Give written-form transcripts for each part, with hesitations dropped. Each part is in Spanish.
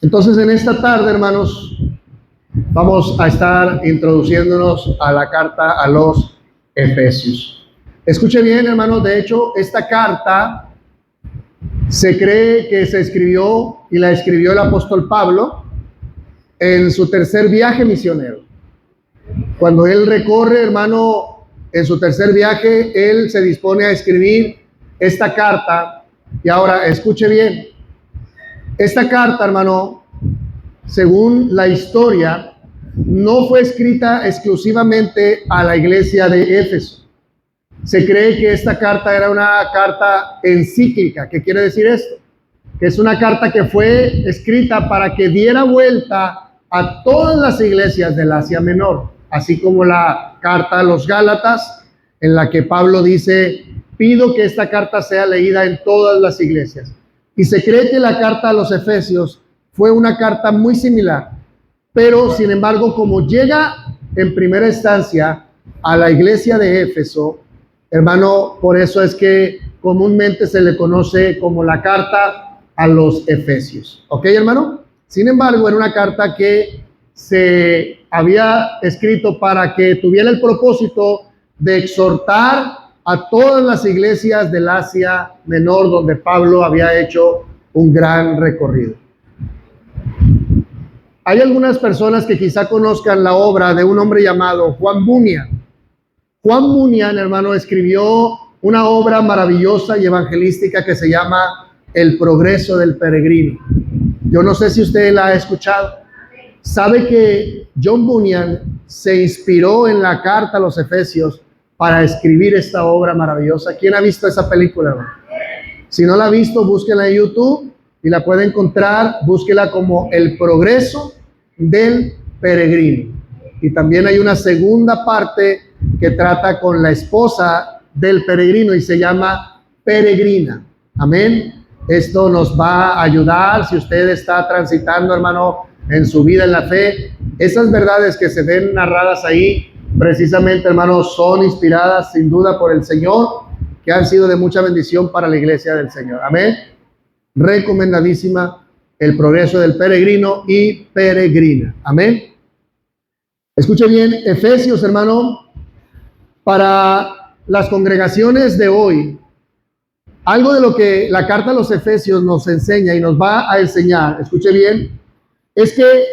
Entonces, en esta tarde, hermanos, vamos a estar introduciéndonos a la carta a los Efesios. Escuche bien, hermanos, de hecho, esta carta se cree que se escribió y la escribió el apóstol Pablo en su tercer viaje misionero. Cuando él recorre, hermano, en su tercer viaje, él se dispone a escribir esta carta. Y ahora, escuche bien, esta carta, hermano, según la historia, no fue escrita exclusivamente a la iglesia de Éfeso. Se cree que esta carta era una carta encíclica. ¿Qué quiere decir esto? Que es una carta que fue escrita para que diera vuelta a todas las iglesias del Asia Menor, así como la carta a los Gálatas, en la que Pablo dice: pido que esta carta sea leída en todas las iglesias. Y se cree que la carta a los Efesios fue una carta muy similar, pero sin embargo, como llega en primera instancia a la iglesia de Éfeso, hermano, por eso es que comúnmente se le conoce como la carta a los Efesios. ¿Ok, hermano? Sin embargo, era una carta que se había escrito para que tuviera el propósito de exhortar a todas las iglesias del Asia Menor, donde Pablo había hecho un gran recorrido. Hay algunas personas que quizá conozcan la obra de un hombre llamado Juan Bunyan. Juan Bunyan, hermano, escribió una obra maravillosa y evangelística que se llama El progreso del peregrino. Yo no sé si usted la ha escuchado. Sabe que John Bunyan se inspiró en la carta a los Efesios para escribir esta obra maravillosa. ¿Quién ha visto esa película, hermano? Si no la ha visto, búsquela en YouTube y la puede encontrar. Búsquela como El progreso del peregrino. Y también hay una segunda parte que trata con la esposa del peregrino y se llama Peregrina. Amén. Esto nos va a ayudar si usted está transitando, hermano, en su vida en la fe. Esas verdades que se ven narradas ahí, precisamente, hermanos, son inspiradas sin duda por el Señor, que han sido de mucha bendición para la iglesia del Señor. Amén. Recomendadísima, El progreso del peregrino y Peregrina. Amén. Escuche bien, Efesios, hermano, para las congregaciones de hoy, algo de lo que la carta a los Efesios nos enseña y nos va a enseñar, escuche bien, es que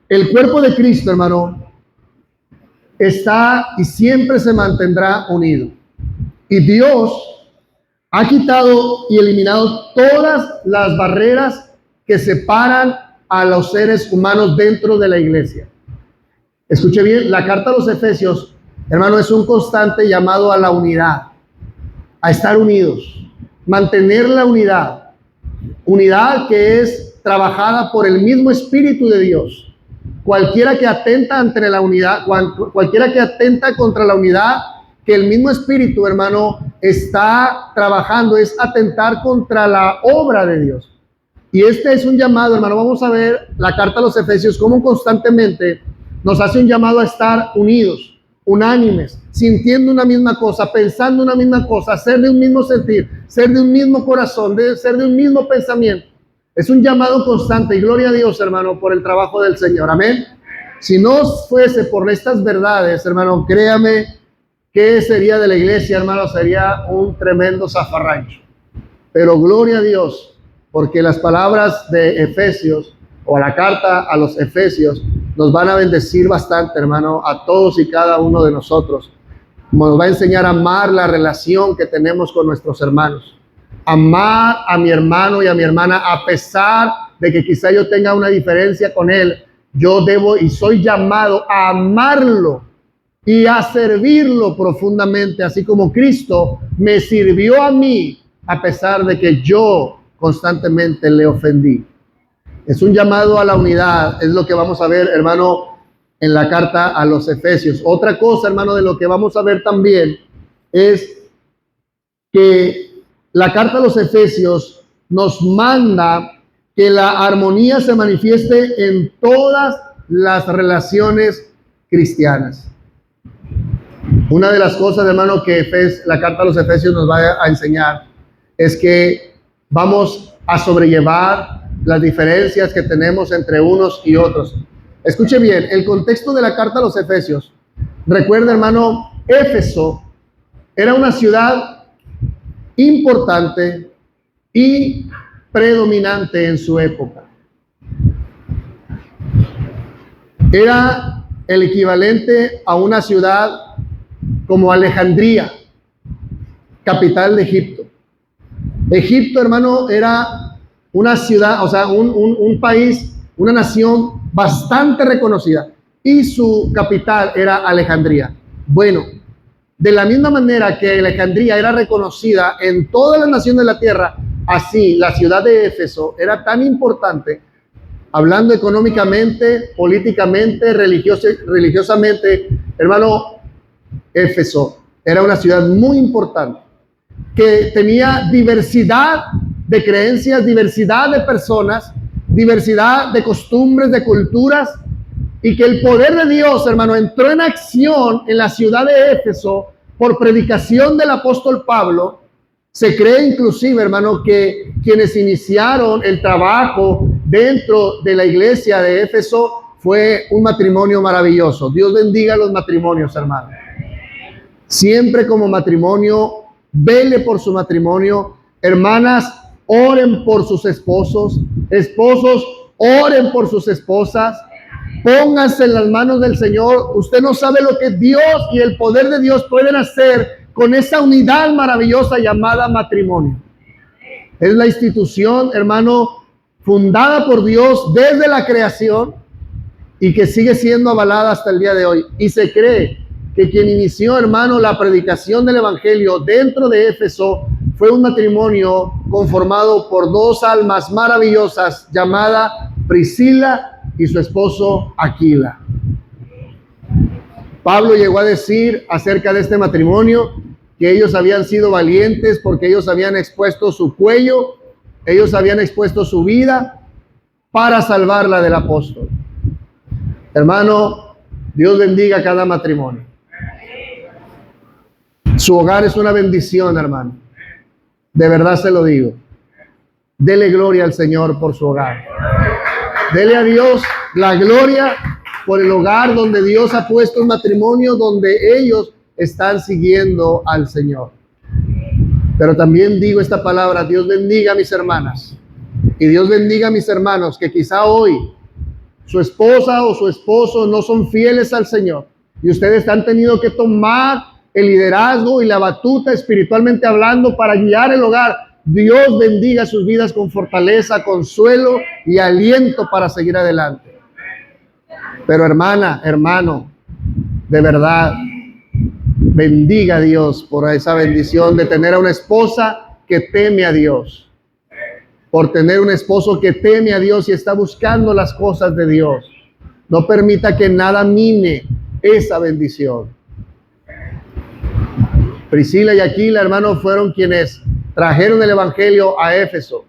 el cuerpo de Cristo, hermano, está y siempre se mantendrá unido. Y Dios ha quitado y eliminado todas las barreras que separan a los seres humanos dentro de la iglesia. Escuche bien, la carta a los Efesios, hermano, es un constante llamado a la unidad, a estar unidos, mantener la unidad. Unidad que es trabajada por el mismo Espíritu de Dios. Cualquiera que atenta ante la unidad, cualquiera que atenta contra la unidad que el mismo Espíritu, hermano, está trabajando, es atentar contra la obra de Dios. Y este es un llamado, hermano. Vamos a ver la carta a los Efesios, cómo constantemente nos hace un llamado a estar unidos, unánimes, sintiendo una misma cosa, pensando una misma cosa, ser de un mismo sentir, ser de un mismo corazón, ser de un mismo pensamiento. Es un llamado constante y gloria a Dios, hermano, por el trabajo del Señor. Amén. Si no fuese por estas verdades, hermano, créame, ¿qué sería de la iglesia, hermano? Sería un tremendo zafarrancho. Pero gloria a Dios, porque las palabras de Efesios, o la carta a los Efesios, nos van a bendecir bastante, hermano, a todos y cada uno de nosotros. Nos va a enseñar a amar la relación que tenemos con nuestros hermanos. Amar a mi hermano y a mi hermana, a pesar de que quizá yo tenga una diferencia con él, yo debo y soy llamado a amarlo y a servirlo profundamente, así como Cristo me sirvió a mí, a pesar de que yo constantemente le ofendí. Es un llamado a la unidad, es lo que vamos a ver, hermano, en la carta a los Efesios. Otra cosa, hermano, de lo que vamos a ver también es que la carta a los Efesios nos manda que la armonía se manifieste en todas las relaciones cristianas. Una de las cosas, hermano, que la carta a los Efesios nos va a enseñar es que vamos a sobrellevar las diferencias que tenemos entre unos y otros. Escuche bien, el contexto de la carta a los Efesios. Recuerda, hermano, Éfeso era una ciudad importante y predominante en su época. Era el equivalente a una ciudad como Alejandría, capital de Egipto. Egipto, hermano, era una ciudad, o sea, un país, una nación bastante reconocida, y su capital era Alejandría. Bueno, de la misma manera que Alejandría era reconocida en todas las naciones de la tierra, así la ciudad de Éfeso era tan importante, hablando económicamente, políticamente, religiosamente. Hermano, Éfeso era una ciudad muy importante, que tenía diversidad de creencias, diversidad de personas, diversidad de costumbres, de culturas, y que el poder de Dios, hermano, entró en acción en la ciudad de Éfeso por predicación del apóstol Pablo. Se cree inclusive, hermano, que quienes iniciaron el trabajo dentro de la iglesia de Éfeso fue un matrimonio maravilloso. Dios bendiga los matrimonios, hermano. Siempre como matrimonio, vele por su matrimonio. Hermanas, oren por sus esposos. Esposos, oren por sus esposas. Pónganse en las manos del Señor. Usted no sabe lo que Dios y el poder de Dios pueden hacer con esa unidad maravillosa llamada matrimonio. Es la institución, hermano, fundada por Dios desde la creación y que sigue siendo avalada hasta el día de hoy. Y se cree que quien inició, hermano, la predicación del evangelio dentro de Éfeso fue un matrimonio conformado por dos almas maravillosas llamada Priscila y su esposo Aquila. Pablo llegó a decir acerca de este matrimonio que ellos habían sido valientes porque ellos habían expuesto su cuello, ellos habían expuesto su vida para salvarla del apóstol. Hermano, Dios bendiga cada matrimonio. Su hogar es una bendición, hermano. De verdad se lo digo. Dele gloria al Señor por su hogar. Dele a Dios la gloria por el hogar donde Dios ha puesto un matrimonio, donde ellos están siguiendo al Señor. Pero también digo esta palabra: Dios bendiga a mis hermanas y Dios bendiga a mis hermanos que quizá hoy su esposa o su esposo no son fieles al Señor y ustedes han tenido que tomar el liderazgo y la batuta espiritualmente hablando para guiar el hogar. Dios bendiga sus vidas con fortaleza, consuelo y aliento para seguir adelante. Pero hermana, hermano, de verdad, bendiga a Dios por esa bendición de tener a una esposa que teme a Dios, por tener un esposo que teme a Dios y está buscando las cosas de Dios. No permita que nada mine esa bendición. Priscila y Aquila, hermano, fueron quienes trajeron el evangelio a Éfeso.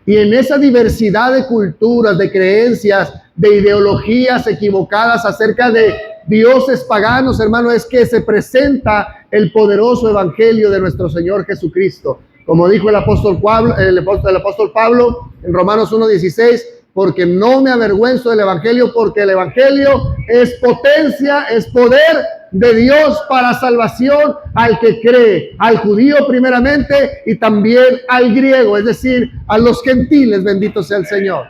Y en esa diversidad de culturas, de creencias, de ideologías equivocadas acerca de dioses paganos, hermano, es que se presenta el poderoso evangelio de nuestro Señor Jesucristo. Como dijo el apóstol Pablo en Romanos 1:16, porque no me avergüenzo del evangelio, porque el evangelio es potencia, es poder de Dios para salvación al que cree, al judío primeramente y también al griego, es decir, a los gentiles, bendito sea el Señor.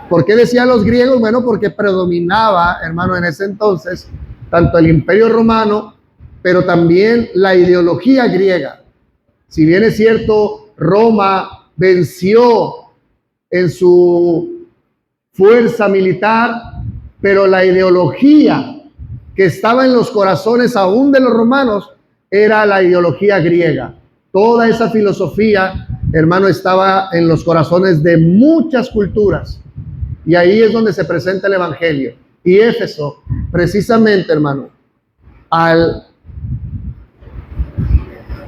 ¿Por qué decía los griegos? Bueno, porque predominaba, hermano, en ese entonces, tanto el imperio romano, pero también la ideología griega. Si bien es cierto, Roma venció en su fuerza militar, pero la ideología que estaba en los corazones aún de los romanos era la ideología griega. Toda esa filosofía, hermano, estaba en los corazones de muchas culturas. Y ahí es donde se presenta el evangelio. Y Éfeso, precisamente, hermano, al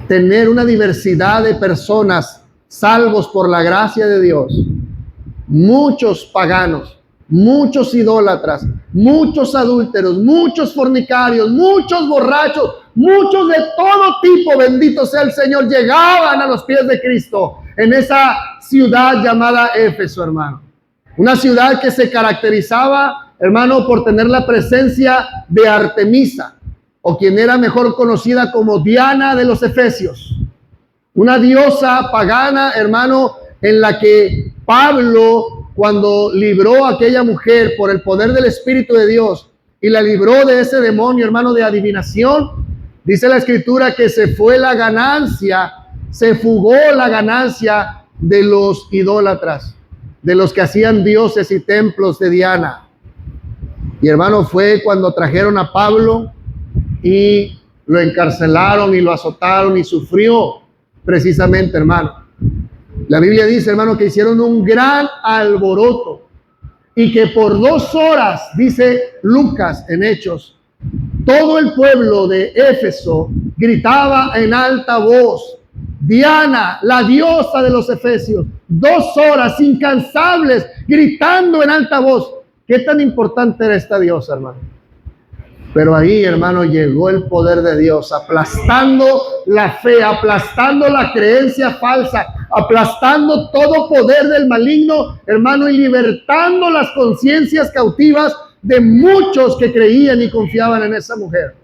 tener una diversidad de personas salvos por la gracia de Dios, muchos paganos, muchos idólatras, muchos adúlteros, muchos fornicarios, muchos borrachos, muchos de todo tipo, bendito sea el Señor, llegaban a los pies de Cristo en esa ciudad llamada Éfeso, hermano. Una ciudad que se caracterizaba, hermano, por tener la presencia de Artemisa, o quien era mejor conocida como Diana de los Efesios. Una diosa pagana, hermano, en la que Pablo, cuando libró a aquella mujer por el poder del Espíritu de Dios y la libró de ese demonio, hermano, de adivinación, dice la Escritura que se fue la ganancia, se fugó la ganancia de los idólatras, de los que hacían dioses y templos de Diana. Y hermano, fue cuando trajeron a Pablo y lo encarcelaron y lo azotaron y sufrió precisamente, hermano. La Biblia dice, hermano, que hicieron un gran alboroto y que por 2 horas, dice Lucas en Hechos, todo el pueblo de Éfeso gritaba en alta voz: Diana, la diosa de los Efesios. 2 horas incansables gritando en alta voz. ¿Qué tan importante era esta diosa, hermano? Pero ahí, hermano, llegó el poder de Dios, aplastando la fe, aplastando la creencia falsa, aplastando todo poder del maligno, hermano, y libertando las conciencias cautivas de muchos que creían y confiaban en esa mujer.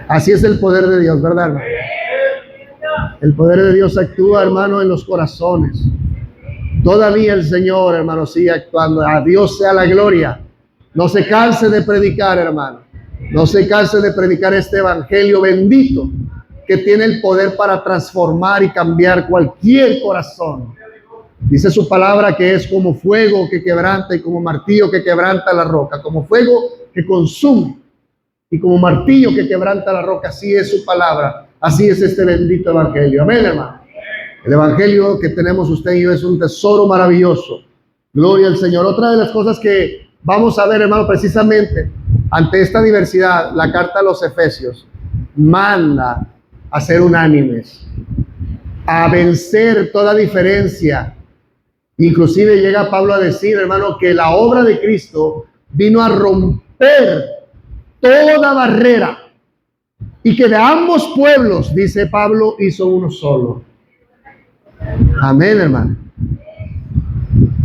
Así es el poder de Dios, ¿verdad, hermano? El poder de Dios actúa, hermano, en los corazones. Todavía el Señor, hermano, sigue actuando. A Dios sea la gloria. No se canse de predicar, hermano. No se canse de predicar este evangelio bendito que tiene el poder para transformar y cambiar cualquier corazón. Dice su palabra que es como fuego que quebranta y como martillo que quebranta la roca. Como fuego que consume y como martillo que quebranta la roca. Así es su palabra. Así es este bendito evangelio. Amén, hermano. El evangelio que tenemos usted y yo es un tesoro maravilloso. Gloria al Señor. Otra de las cosas que vamos a ver, hermano, precisamente ante esta diversidad, la carta a los Efesios manda a ser unánimes, a vencer toda diferencia. Inclusive llega Pablo a decir, hermano, que la obra de Cristo vino a romper toda barrera y que de ambos pueblos, dice Pablo, hizo uno solo. Amén, hermano.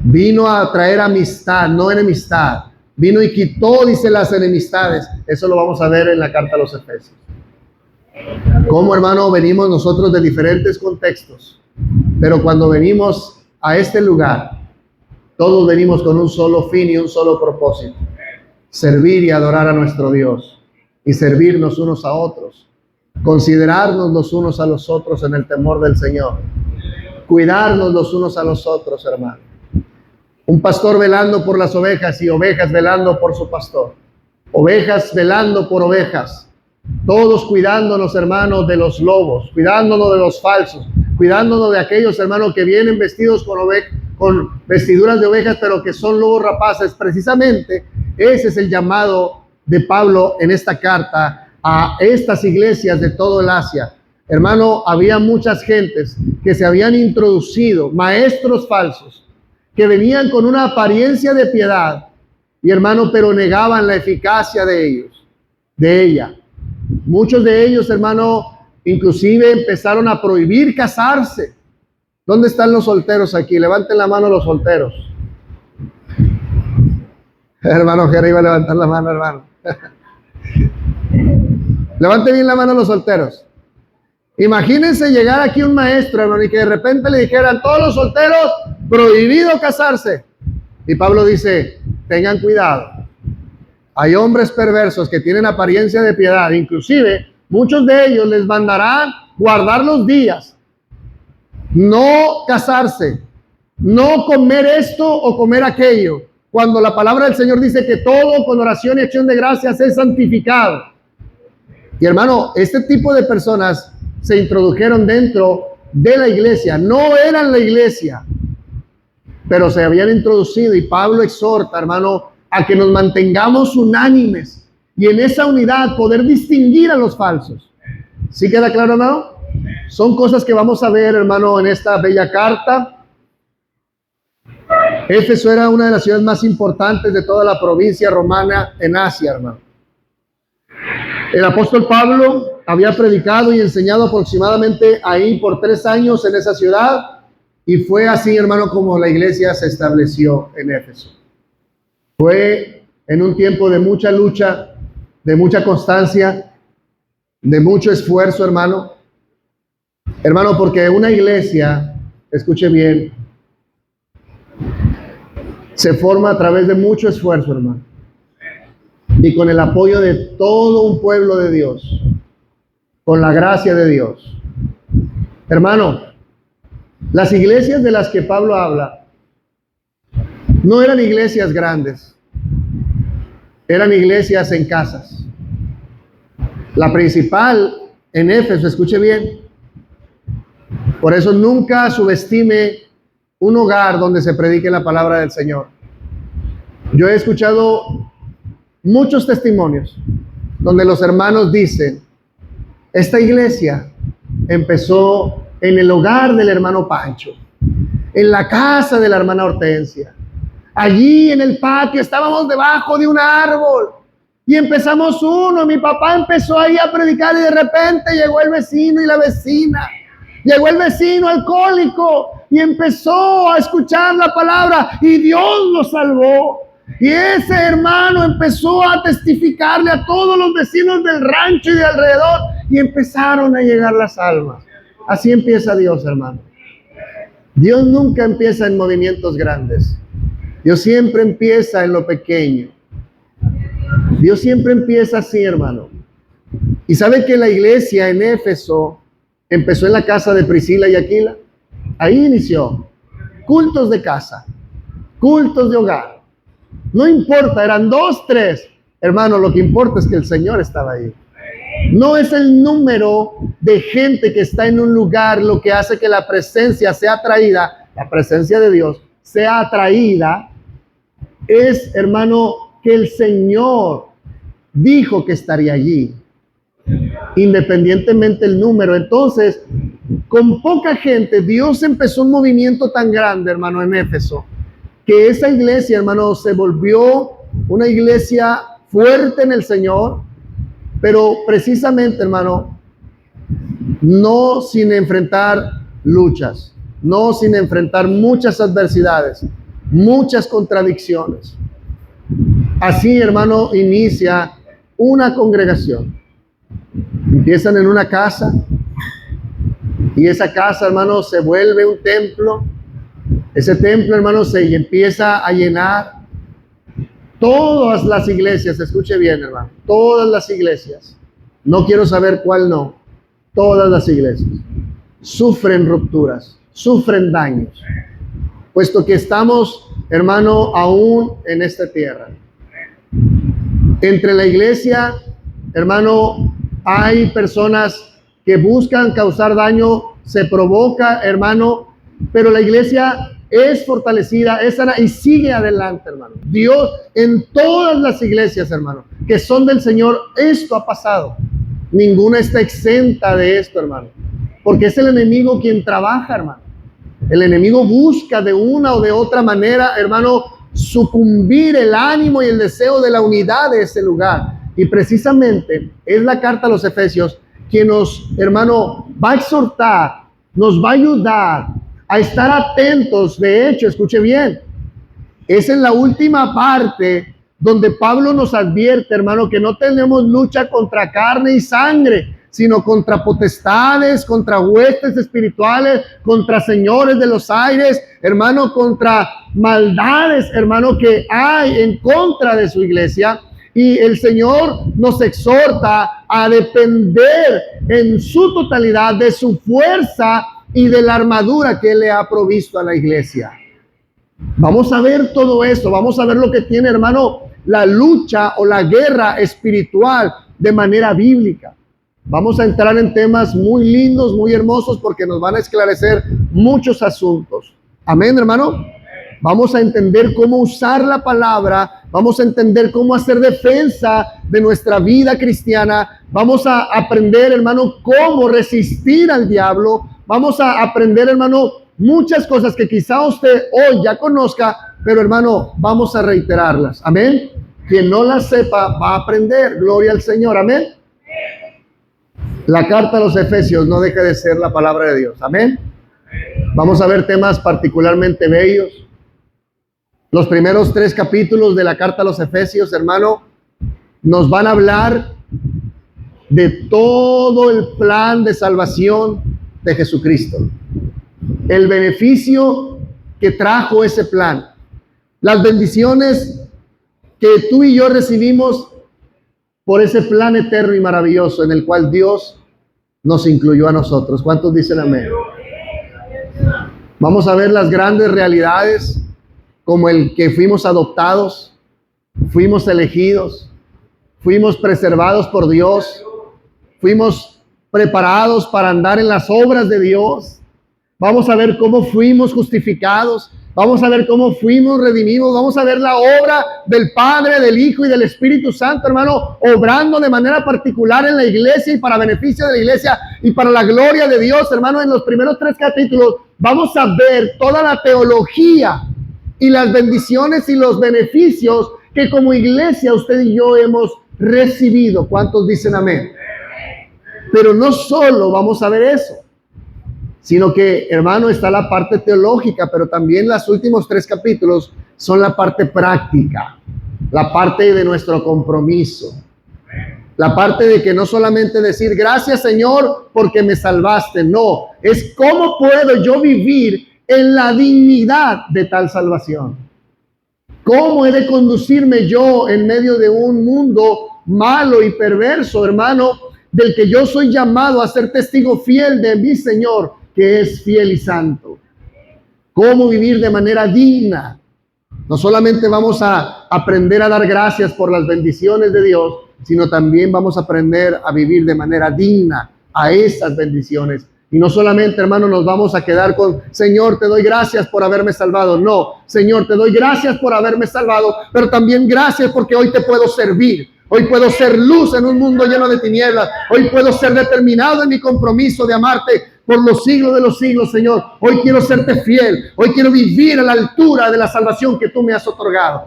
Vino a traer amistad, no enemistad. Vino y quitó, dice, las enemistades. Eso lo vamos a ver en la carta a los Efesios. Como, hermano, venimos nosotros de diferentes contextos, pero cuando venimos a este lugar, todos venimos con un solo fin y un solo propósito: servir y adorar a nuestro Dios y servirnos unos a otros, considerarnos los unos a los otros en el temor del Señor, cuidarnos los unos a los otros, hermano. Un pastor velando por las ovejas y ovejas velando por su pastor. Ovejas velando por ovejas. Todos cuidándonos, hermanos, de los lobos, cuidándonos de los falsos, cuidándonos de aquellos, hermanos, que vienen vestidos con vestiduras de ovejas, pero que son lobos rapaces. Precisamente ese es el llamado de Pablo en esta carta a estas iglesias de todo el Asia. Hermano, había muchas gentes que se habían introducido, maestros falsos, que venían con una apariencia de piedad, y hermano, pero negaban la eficacia de ella. Muchos de ellos, hermano, inclusive empezaron a prohibir casarse. ¿Dónde están los solteros aquí? Levanten la mano los solteros. Hermano Jerry iba a levantar la mano, hermano. Levante bien la mano los solteros. Imagínense llegar aquí un maestro, hermano, y que de repente le dijeran: todos los solteros, prohibido casarse. Y Pablo dice: tengan cuidado. Hay hombres perversos que tienen apariencia de piedad. Inclusive, muchos de ellos les mandarán guardar los días, no casarse, no comer esto o comer aquello, cuando la palabra del Señor dice que todo con oración y acción de gracias es santificado. Y hermano, este tipo de personas se introdujeron dentro de la iglesia. No eran la iglesia, pero se habían introducido, y Pablo exhorta, hermano, a que nos mantengamos unánimes y en esa unidad poder distinguir a los falsos. ¿Sí queda claro, hermano? Son cosas que vamos a ver, hermano, en esta bella carta. Éfeso era una de las ciudades más importantes de toda la provincia romana en Asia, hermano. El apóstol Pablo había predicado y enseñado aproximadamente ahí por 3 años en esa ciudad, y fue así, hermano, como la iglesia se estableció en Éfeso. Fue en un tiempo de mucha lucha, de mucha constancia, de mucho esfuerzo, hermano. Hermano, porque una iglesia, escuche bien, se forma a través de mucho esfuerzo, hermano, y con el apoyo de todo un pueblo de Dios, con la gracia de Dios. Hermano, las iglesias de las que Pablo habla no eran iglesias grandes, eran iglesias en casas. La principal en Éfeso, escuche bien, por eso nunca subestime un hogar donde se predique la palabra del Señor. Yo he escuchado muchos testimonios donde los hermanos dicen: esta iglesia empezó en el hogar del hermano Pancho, en la casa de la hermana Hortensia, allí en el patio, estábamos debajo de un árbol y empezamos mi papá empezó ahí a predicar y de repente llegó el vecino y la vecina. Llegó el vecino alcohólico y empezó a escuchar la palabra y Dios lo salvó. Y ese hermano empezó a testificarle a todos los vecinos del rancho y de alrededor y empezaron a llegar las almas. Así empieza Dios, hermano. Dios nunca empieza en movimientos grandes. Dios siempre empieza en lo pequeño. Dios siempre empieza así, hermano. Y sabe que la iglesia en Éfeso empezó en la casa de Priscila y Aquila. Ahí inició. Cultos de casa, cultos de hogar. No importa, eran 2, 3. Hermano, lo que importa es que el Señor estaba ahí. No es el número de gente que está en un lugar lo que hace que la presencia sea atraída, la presencia de Dios sea atraída. Es, hermano, que el Señor dijo que estaría allí, independientemente del número. Entonces, con poca gente, Dios empezó un movimiento tan grande, hermano, en Éfeso, que esa iglesia, hermano, se volvió una iglesia fuerte en el Señor, pero precisamente, hermano, no sin enfrentar luchas, no sin enfrentar muchas adversidades, muchas contradicciones. Así, hermano, inicia una congregación. Empiezan en una casa y esa casa, hermano, se vuelve un templo. Ese templo, hermano, se empieza a llenar. Todas las iglesias, escuche bien, hermano, todas las iglesias, no quiero saber cuál no, todas las iglesias sufren rupturas, sufren daños, puesto que estamos, hermano, aún en esta tierra. Entre la iglesia, hermano, hay personas que buscan causar daño, se provoca, hermano, pero la iglesia es fortalecida, es sana y sigue adelante, hermano. Dios, en todas las iglesias, hermano, que son del Señor, esto ha pasado. Ninguna está exenta de esto, hermano, porque es el enemigo quien trabaja, hermano. El enemigo busca de una o de otra manera, hermano, sucumbir el ánimo y el deseo de la unidad de ese lugar. Y precisamente es la carta a los Efesios quien nos, hermano, va a exhortar, nos va a ayudar a estar atentos. De hecho, escuche bien, es en la última parte donde Pablo nos advierte, hermano, que no tenemos lucha contra carne y sangre, sino contra potestades, contra huestes espirituales, contra señores de los aires, hermano, contra maldades, hermano, que hay en contra de su iglesia. Y el Señor nos exhorta a depender en su totalidad de su fuerza y de la armadura que Él le ha provisto a la iglesia. Vamos a ver todo eso, vamos a ver lo que tiene, hermano, la lucha o la guerra espiritual de manera bíblica. Vamos a entrar en temas muy lindos, muy hermosos, porque nos van a esclarecer muchos asuntos. Amén, hermano. Vamos a entender cómo usar la palabra, vamos a entender cómo hacer defensa de nuestra vida cristiana, vamos a aprender, hermano, cómo resistir al diablo, vamos a aprender, hermano, muchas cosas que quizá usted hoy ya conozca, pero, hermano, vamos a reiterarlas. Amén. Quien no las sepa va a aprender. Gloria al Señor. Amén. La carta a los Efesios no deja de ser la palabra de Dios. Amén. Vamos a ver temas particularmente bellos. Los primeros 3 capítulos de la carta a los Efesios, hermano, nos van a hablar de todo el plan de salvación de Jesucristo. El beneficio que trajo ese plan. Las bendiciones que tú y yo recibimos por ese plan eterno y maravilloso en el cual Dios nos incluyó a nosotros. ¿Cuántos dicen amén? Vamos a ver las grandes realidades, como el que fuimos adoptados, fuimos elegidos, fuimos preservados por Dios, fuimos preparados para andar en las obras de Dios. Vamos a ver cómo fuimos justificados. Vamos a ver cómo fuimos redimidos. Vamos a ver la obra del Padre, del Hijo y del Espíritu Santo, hermano, obrando de manera particular en la iglesia y para beneficio de la iglesia y para la gloria de Dios, hermano. En los primeros 3 capítulos vamos a ver toda la teología y las bendiciones y los beneficios que como iglesia usted y yo hemos recibido. ¿Cuántos dicen amén? Pero no solo vamos a ver eso, sino que, hermano, está la parte teológica, pero también los últimos 3 capítulos son la parte práctica, la parte de nuestro compromiso, la parte de que no solamente decir gracias, Señor, porque me salvaste, no, es cómo puedo yo vivir en la dignidad de tal salvación. ¿Cómo he de conducirme yo en medio de un mundo malo y perverso, hermano, del que yo soy llamado a ser testigo fiel de mi Señor, que es fiel y santo? ¿Cómo vivir de manera digna? No solamente vamos a aprender a dar gracias por las bendiciones de Dios, sino también vamos a aprender a vivir de manera digna a esas bendiciones. Y no solamente, hermano, nos vamos a quedar con, Señor, te doy gracias por haberme salvado. No, Señor, te doy gracias por haberme salvado, pero también gracias porque hoy te puedo servir. Hoy puedo ser luz en un mundo lleno de tinieblas. Hoy puedo ser determinado en mi compromiso de amarte por los siglos de los siglos, Señor. Hoy quiero serte fiel. Hoy quiero vivir a la altura de la salvación que tú me has otorgado.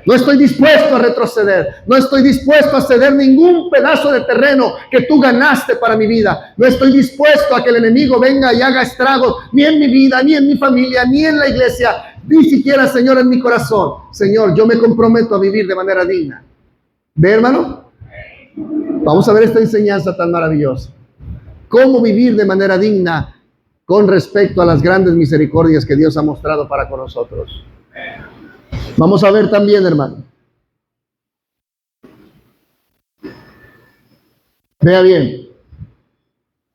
No estoy dispuesto a retroceder. No estoy dispuesto a ceder ningún pedazo de terreno que tú ganaste para mi vida. No estoy dispuesto a que el enemigo venga y haga estragos, ni en mi vida, ni en mi familia, ni en la iglesia, ni siquiera, Señor, en mi corazón. Señor, yo me comprometo a vivir de manera digna. ¿Ve, hermano? Vamos a ver esta enseñanza tan maravillosa. Cómo vivir de manera digna con respecto a las grandes misericordias que Dios ha mostrado para con nosotros. Vamos a ver también, hermano. Vea bien.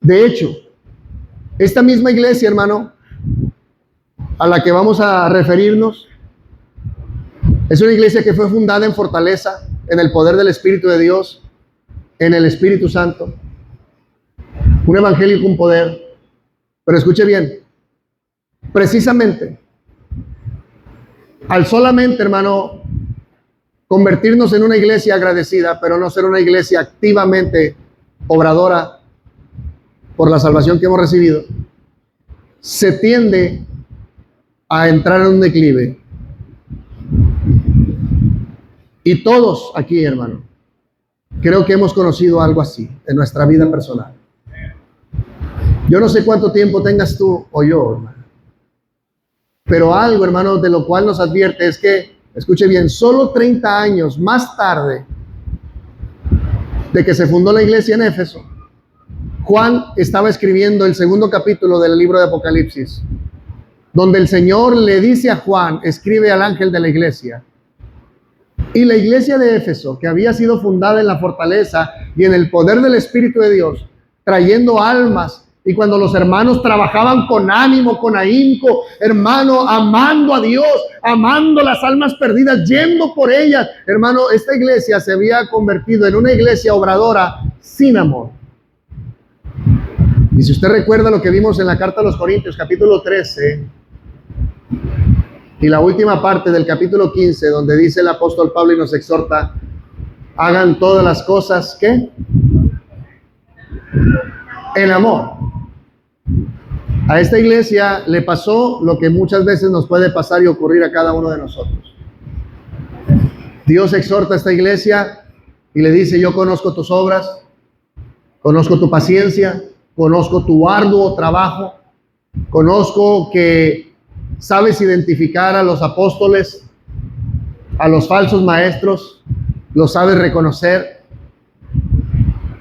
De hecho, esta misma iglesia, hermano, a la que vamos a referirnos, es una iglesia que fue fundada en fortaleza, en el poder del Espíritu de Dios, en el Espíritu Santo. Un evangelio con poder. Pero escuche bien, precisamente, al solamente, hermano, convertirnos en una iglesia agradecida, pero no ser una iglesia activamente obradora por la salvación que hemos recibido, se tiende a entrar en un declive. Y todos aquí, hermano, creo que hemos conocido algo así en nuestra vida personal. Yo no sé cuánto tiempo tengas tú o yo, hermano, pero algo, hermano, de lo cual nos advierte es que, escuche bien, solo 30 años más tarde de que se fundó la iglesia en Éfeso, Juan estaba escribiendo el 2º capítulo del libro de Apocalipsis, donde el Señor le dice a Juan, escribe al ángel de la iglesia. Y la iglesia de Éfeso, que había sido fundada en la fortaleza y en el poder del Espíritu de Dios, trayendo almas, y cuando los hermanos trabajaban con ánimo, con ahínco, hermano, amando a Dios, amando las almas perdidas, yendo por ellas, hermano, esta iglesia se había convertido en una iglesia obradora sin amor. Y si usted recuerda lo que vimos en la carta a los Corintios, capítulo 13, y la última parte del capítulo 15, donde dice el apóstol Pablo y nos exhorta, hagan todas las cosas, ¿qué? En amor. A esta iglesia le pasó lo que muchas veces nos puede pasar y ocurrir a cada uno de nosotros. Dios exhorta a esta iglesia y le dice, yo conozco tus obras, Conozco tu paciencia, conozco tu arduo trabajo, conozco que sabes identificar a los apóstoles, a los falsos maestros, los sabes reconocer,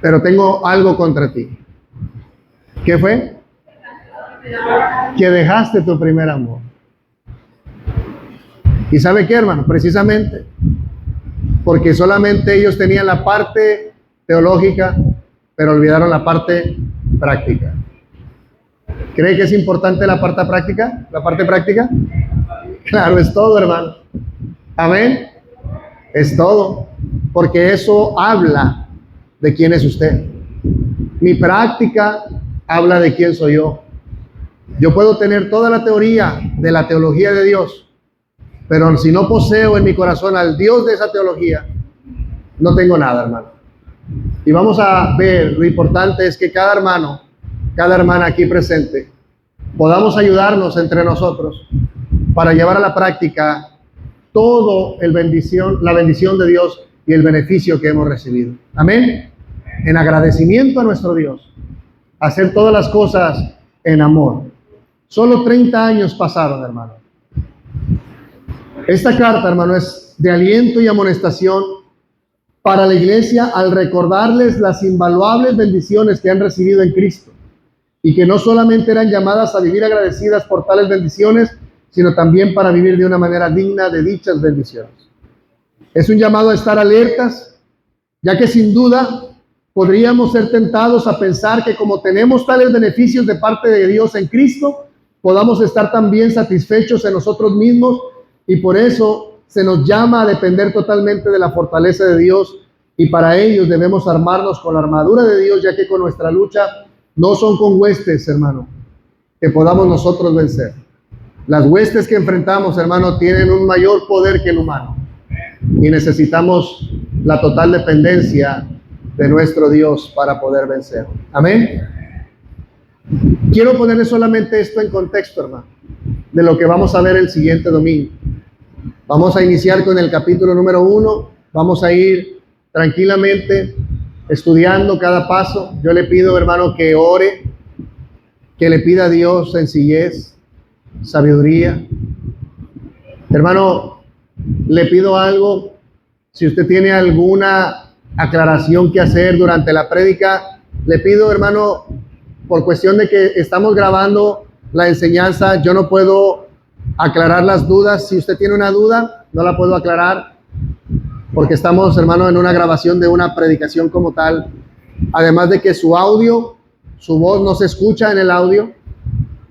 pero tengo algo contra ti. ¿Qué fue? Que dejaste tu primer amor. ¿Y sabe qué, hermano? Precisamente porque solamente ellos tenían la parte teológica, pero olvidaron la parte práctica. ¿Cree que es importante la parte práctica? ¿La parte práctica? Claro, es todo, hermano. Amén. Es todo. Porque eso habla de quién es usted. Mi práctica habla de quién soy yo. Yo puedo tener toda la teoría de la teología de Dios, pero si no poseo en mi corazón al Dios de esa teología, no tengo nada, hermano. Y vamos a ver, lo importante es que cada hermano, cada hermana aquí presente, podamos ayudarnos entre nosotros para llevar a la práctica todo la bendición de Dios y el beneficio que hemos recibido. Amén. En agradecimiento a nuestro Dios, hacer todas las cosas en amor. Solo 30 años pasaron, hermano. Esta carta, hermano, es de aliento y amonestación para la iglesia al recordarles las invaluables bendiciones que han recibido en Cristo y que no solamente eran llamadas a vivir agradecidas por tales bendiciones, sino también para vivir de una manera digna de dichas bendiciones. Es un llamado a estar alertas, ya que sin duda podríamos ser tentados a pensar que como tenemos tales beneficios de parte de Dios en Cristo, podamos estar también satisfechos en nosotros mismos, y por eso se nos llama a depender totalmente de la fortaleza de Dios, y para ello debemos armarnos con la armadura de Dios, ya que con nuestra lucha no son con huestes, hermano, que podamos nosotros vencer. Las huestes que enfrentamos, hermano, tienen un mayor poder que el humano, y necesitamos la total dependencia de nuestro Dios para poder vencer. Amén. Quiero ponerle solamente esto en contexto, hermano, de lo que vamos a ver el siguiente domingo. Vamos a iniciar con el capítulo número 1. Vamos a ir tranquilamente estudiando cada paso. Yo le pido, hermano, que ore, que le pida a Dios sencillez, sabiduría. Hermano, le pido algo. Si usted tiene alguna aclaración que hacer durante la prédica, le pido, hermano, por cuestión de que estamos grabando la enseñanza, yo no puedo aclarar las dudas. Si usted tiene una duda, no la puedo aclarar porque estamos, hermano, en una grabación de una predicación como tal. Además de que su audio, su voz no se escucha en el audio,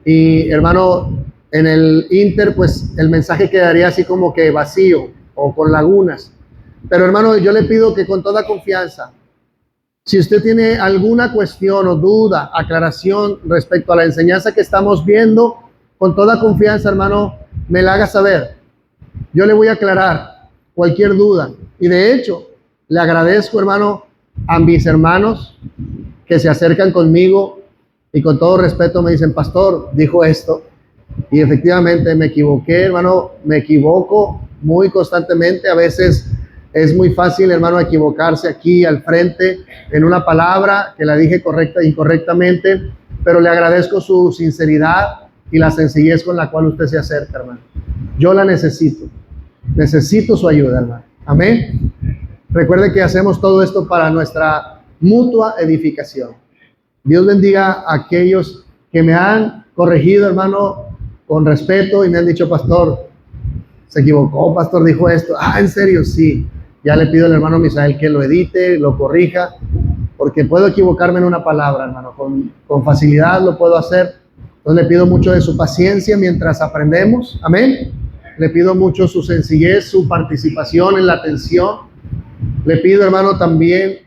y, hermano, en el inter, pues el mensaje quedaría así como que vacío o con lagunas. Pero, hermano, yo le pido que con toda confianza, si usted tiene alguna cuestión o duda, aclaración respecto a la enseñanza que estamos viendo, con toda confianza, hermano, me la haga saber. Yo le voy a aclarar cualquier duda. Y de hecho, le agradezco, hermano, a mis hermanos que se acercan conmigo y con todo respeto me dicen: pastor, dijo esto. Y efectivamente me equivoqué, hermano, me equivoco muy constantemente. A veces es muy fácil, hermano, equivocarse aquí al frente en una palabra que la dije incorrectamente, pero le agradezco su sinceridad y la sencillez con la cual usted se acerca, hermano. Yo la necesito su ayuda, hermano. Amén. Recuerde que hacemos todo esto para nuestra mutua edificación. Dios bendiga a aquellos que me han corregido, hermano, con respeto y me han dicho: pastor, se equivocó, pastor, dijo esto. ¿En serio? Sí. Ya le pido al hermano Misael que lo edite, lo corrija, porque puedo equivocarme en una palabra, hermano, con facilidad lo puedo hacer. Entonces le pido mucho de su paciencia mientras aprendemos. Amén. Le pido mucho su sencillez, su participación en la atención. Le pido, hermano, también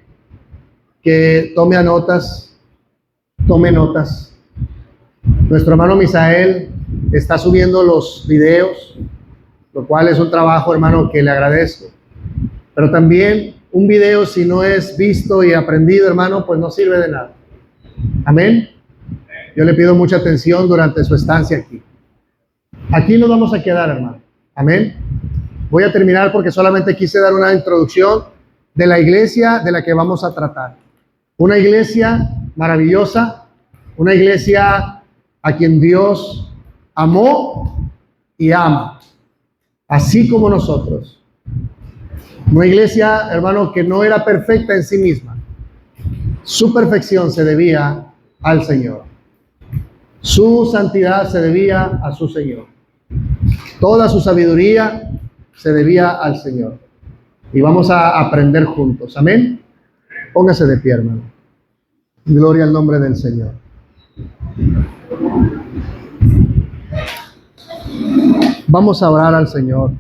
que tome notas. Nuestro hermano Misael está subiendo los videos, lo cual es un trabajo, hermano, que le agradezco. Pero también un video, si no es visto y aprendido, hermano, pues no sirve de nada. Amén. Yo le pido mucha atención durante su estancia aquí. Aquí nos vamos a quedar, hermano. Amén. Voy a terminar porque solamente quise dar una introducción de la iglesia de la que vamos a tratar. Una iglesia maravillosa, una iglesia a quien Dios amó y ama, así como nosotros. Una iglesia, hermano, que no era perfecta en sí misma. Su perfección se debía al Señor. Su santidad se debía a su Señor. Toda su sabiduría se debía al Señor. Y vamos a aprender juntos. Amén. Póngase de pie, hermano. Gloria al nombre del Señor. Vamos a orar al Señor.